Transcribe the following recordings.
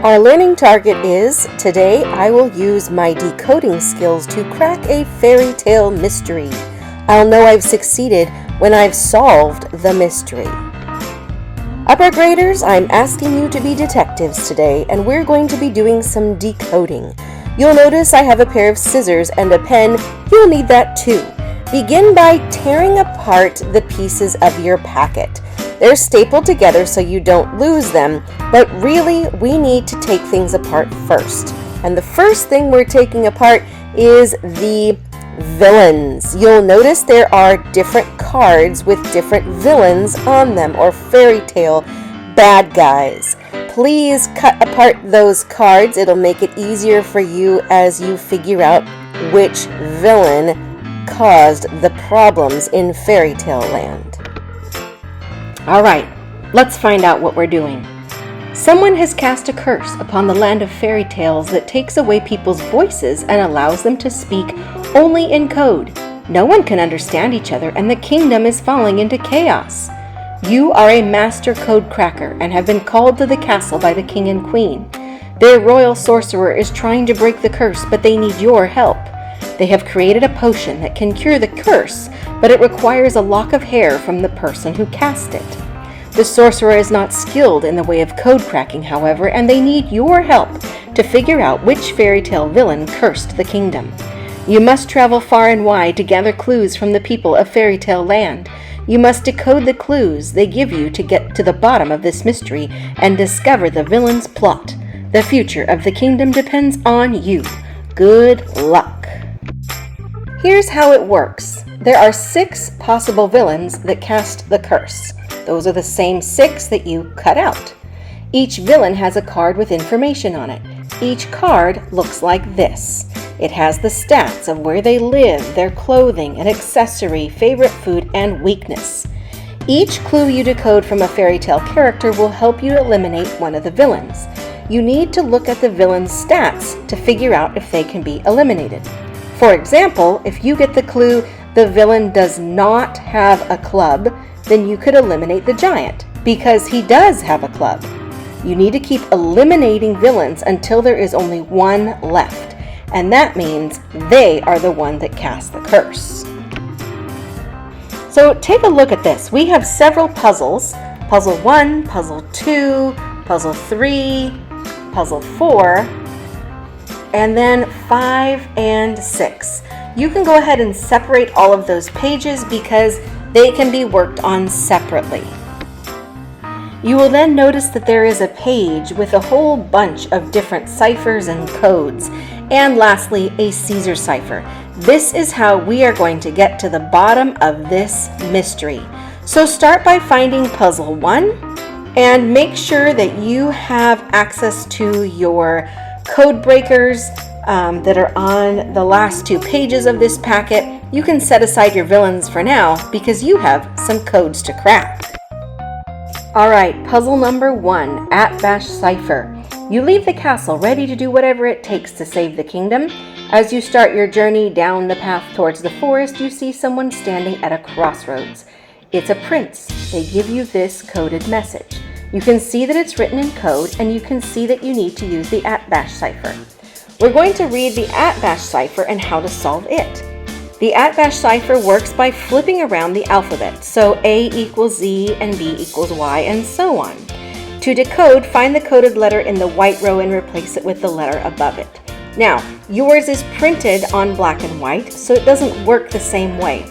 Our learning target is, today I will use my decoding skills to crack a fairy tale mystery. I'll know I've succeeded when I've solved the mystery. Upper graders, I'm asking you to be detectives today, and we're going to be doing some decoding. You'll notice I have a pair of scissors and a pen. You'll need that too. Begin by tearing apart the pieces of your packet. They're stapled together so you don't lose them, but really we need to take things apart first. And the first thing we're taking apart is the villains. You'll notice there are different cards with different villains on them, or fairy tale bad guys. Please cut apart those cards. It'll make it easier for you as you figure out which villain caused the problems in fairy tale land. Alright, let's find out what we're doing. Someone has cast a curse upon the land of fairy tales that takes away people's voices and allows them to speak only in code. No one can understand each other, and the kingdom is falling into chaos. You are a master code cracker and have been called to the castle by the king and queen. Their royal sorcerer is trying to break the curse, but they need your help. They have created a potion that can cure the curse, but it requires a lock of hair from the person who cast it. The sorcerer is not skilled in the way of code cracking, however, and they need your help to figure out which fairy tale villain cursed the kingdom. You must travel far and wide to gather clues from the people of fairy tale land. You must decode the clues they give you to get to the bottom of this mystery and discover the villain's plot. The future of the kingdom depends on you. Good luck. Here's how it works. There are 6 possible villains that cast the curse. Those are the same 6 that you cut out. Each villain has a card with information on it. Each card looks like this. It has the stats of where they live, their clothing, an accessory, favorite food, and weakness. Each clue you decode from a fairy tale character will help you eliminate one of the villains. You need to look at the villain's stats to figure out if they can be eliminated. For example, if you get the clue the villain does not have a club, then you could eliminate the giant, because he does have a club. You need to keep eliminating villains until there is only one left, and that means they are the one that cast the curse. So take a look at this. We have several puzzles. Puzzle 1, Puzzle 2, Puzzle 3, Puzzle 4, and then 5 and 6. You can go ahead and separate all of those pages because they can be worked on separately. You will then notice that there is a page with a whole bunch of different ciphers and codes, and lastly, a Caesar cipher. This is how we are going to get to the bottom of this mystery. So start by finding puzzle 1 and make sure that you have access to your code breakers that are on the last 2 pages of this packet. You can set aside your villains for now because you have some codes to crack. Alright, puzzle number 1, Atbash Cipher. You leave the castle ready to do whatever it takes to save the kingdom. As you start your journey down the path towards the forest, you see someone standing at a crossroads. It's a prince. They give you this coded message. You can see that it's written in code, and you can see that you need to use the Atbash Cipher. We're going to read the Atbash Cipher and how to solve it. The Atbash Cipher works by flipping around the alphabet, so A equals Z and B equals Y and so on. To decode, find the coded letter in the white row and replace it with the letter above it. Now, yours is printed on black and white, so it doesn't work the same way.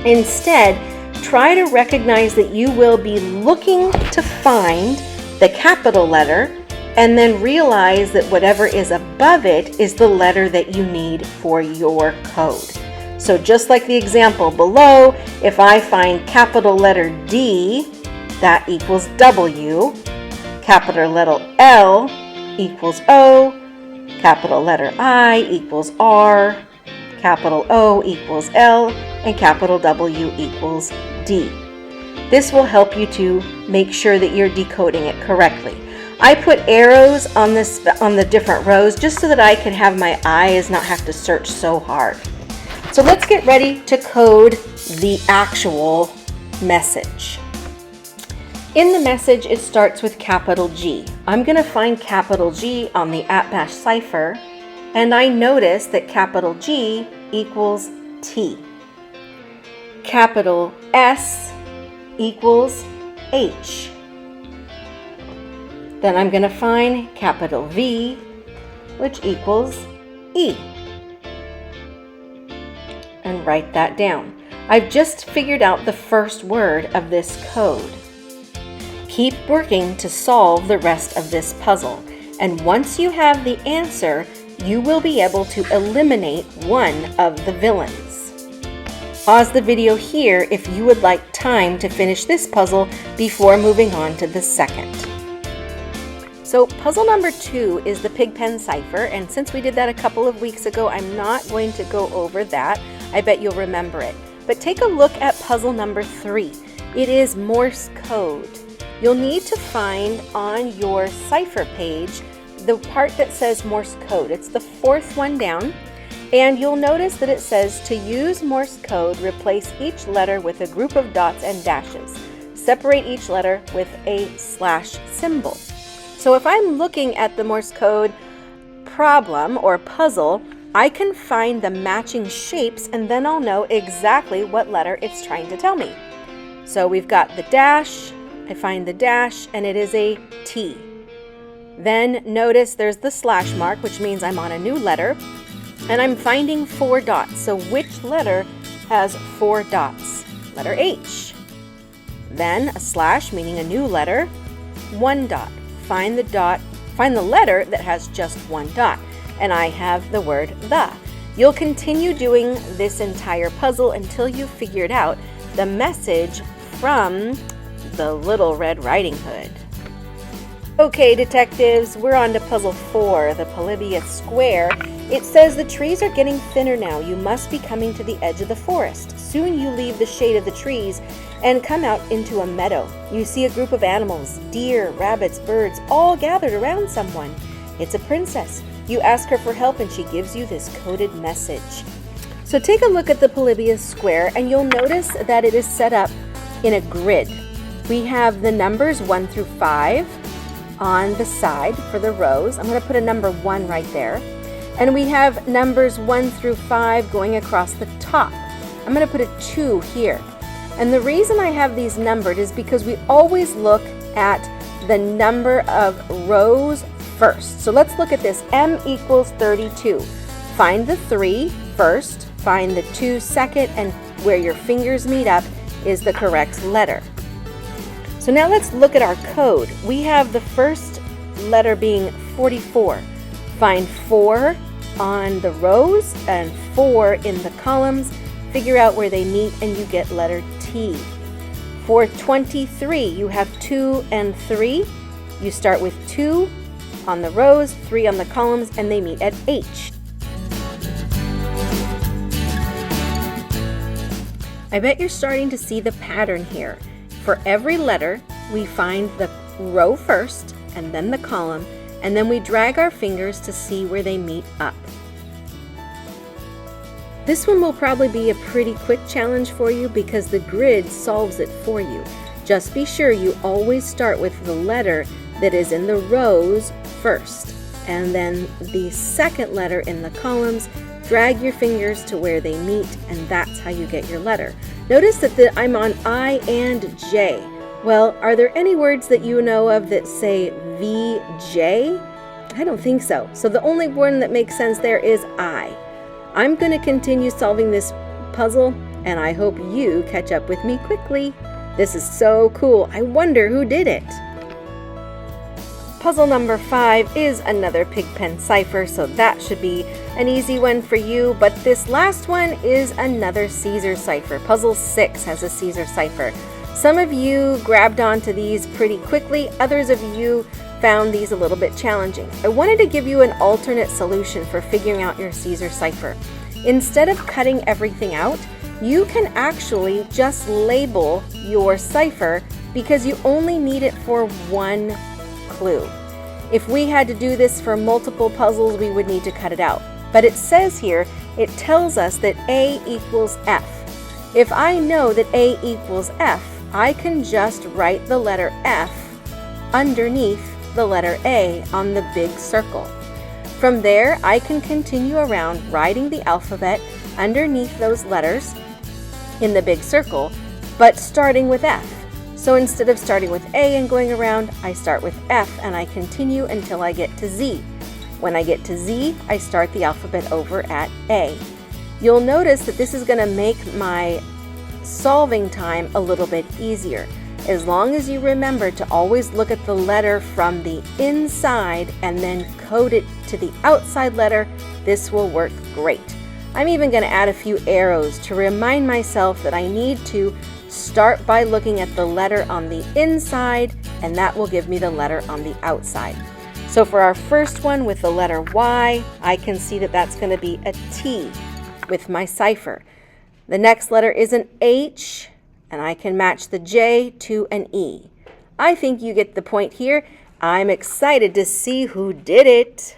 Instead, try to recognize that you will be looking to find the capital letter and then realize that whatever is above it is the letter that you need for your code. So just like the example below, if I find capital letter D, that equals W, capital letter L equals O, capital letter I equals R, capital O equals L, and capital W equals D. This will help you to make sure that you're decoding it correctly. I put arrows on the different rows just so that I can have my eyes not have to search so hard. So let's get ready to code the actual message. In the message, it starts with capital G. I'm going to find capital G on the Atbash Cipher, and I notice that capital G equals T. Capital S equals H. Then I'm going to find capital V, which equals E. And write that down. I've just figured out the first word of this code. Keep working to solve the rest of this puzzle, and once you have the answer, you will be able to eliminate one of the villains. Pause the video here if you would like time to finish this puzzle before moving on to the second. So puzzle number 2 is the Pigpen Cipher, and since we did that a couple of weeks ago, I'm not going to go over that. I bet you'll remember it. But take a look at puzzle number 3. It is Morse code. You'll need to find on your cipher page the part that says Morse code. It's the 4th one down, and you'll notice that it says to use Morse code, replace each letter with a group of dots and dashes. Separate each letter with a slash symbol. So if I'm looking at the Morse code problem or puzzle, I can find the matching shapes, and then I'll know exactly what letter it's trying to tell me. So we've got the dash. I find the dash, and it is a T. Then notice there's the slash mark, which means I'm on a new letter, and I'm finding 4 dots. So which letter has 4 dots? Letter H. Then a slash, meaning a new letter, 1 dot. Find the letter that has just 1 dot, and I have the word the. You'll continue doing this entire puzzle until you've figured out the message from the Little Red Riding Hood. Okay, detectives, we're on to puzzle 4, the Polybius Square. It says the trees are getting thinner now. You must be coming to the edge of the forest. Soon you leave the shade of the trees and come out into a meadow. You see a group of animals, deer, rabbits, birds, all gathered around someone. It's a princess. You ask her for help and she gives you this coded message. So take a look at the Polybius Square, and you'll notice that it is set up in a grid. We have the numbers 1 through 5 on the side for the rows. I'm going to put a number 1 right there. And we have numbers 1 through 5 going across the top. I'm going to put a 2 here. And the reason I have these numbered is because we always look at the number of rows first. So let's look at this. M equals 32. Find the 3 first, find the 2 second, and where your fingers meet up is the correct letter. So now let's look at our code. We have the first letter being 44. Find 4 on the rows and 4 in the columns. Figure out where they meet and you get letter T. For 23, you have 2 and 3. You start with 2 on the rows, 3 on the columns, and they meet at H. I bet you're starting to see the pattern here. For every letter, we find the row first and then the column, and then we drag our fingers to see where they meet up. This one will probably be a pretty quick challenge for you because the grid solves it for you. Just be sure you always start with the letter that is in the rows first, and then the second letter in the columns. Drag your fingers to where they meet, and that's how you get your letter. Notice that I'm on I and J. Well, are there any words that you know of that say VJ? I don't think so. So the only one that makes sense there is I. I'm going to continue solving this puzzle, and I hope you catch up with me quickly. This is so cool. I wonder who did it. Puzzle number 5 is another Pigpen Cipher, so that should be an easy one for you, but this last one is another Caesar cipher. Puzzle 6 has a Caesar cipher. Some of you grabbed onto these pretty quickly, others of you found these a little bit challenging. I wanted to give you an alternate solution for figuring out your Caesar cipher. Instead of cutting everything out, you can actually just label your cipher because you only need it for one clue. If we had to do this for multiple puzzles, we would need to cut it out. But it says here, it tells us that A equals F. If I know that A equals F, I can just write the letter F underneath the letter A on the big circle. From there, I can continue around writing the alphabet underneath those letters in the big circle, but starting with F. So instead of starting with A and going around, I start with F and I continue until I get to Z. When I get to Z, I start the alphabet over at A. You'll notice that this is going to make my solving time a little bit easier. As long as you remember to always look at the letter from the inside and then code it to the outside letter, this will work great. I'm even going to add a few arrows to remind myself that I need to start by looking at the letter on the inside, and that will give me the letter on the outside. So for our first one with the letter Y, I can see that that's going to be a T with my cipher. The next letter is an H, and I can match the J to an E. I think you get the point here. I'm excited to see who did it.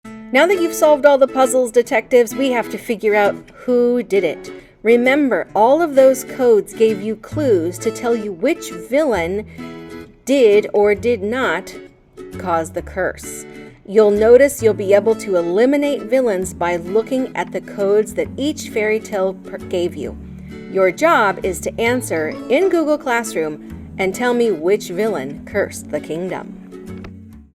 Now that you've solved all the puzzles, detectives, we have to figure out who did it. Remember, all of those codes gave you clues to tell you which villain did or did not cause the curse. You'll notice you'll be able to eliminate villains by looking at the codes that each fairy tale gave you. Your job is to answer in Google Classroom and tell me which villain cursed the kingdom.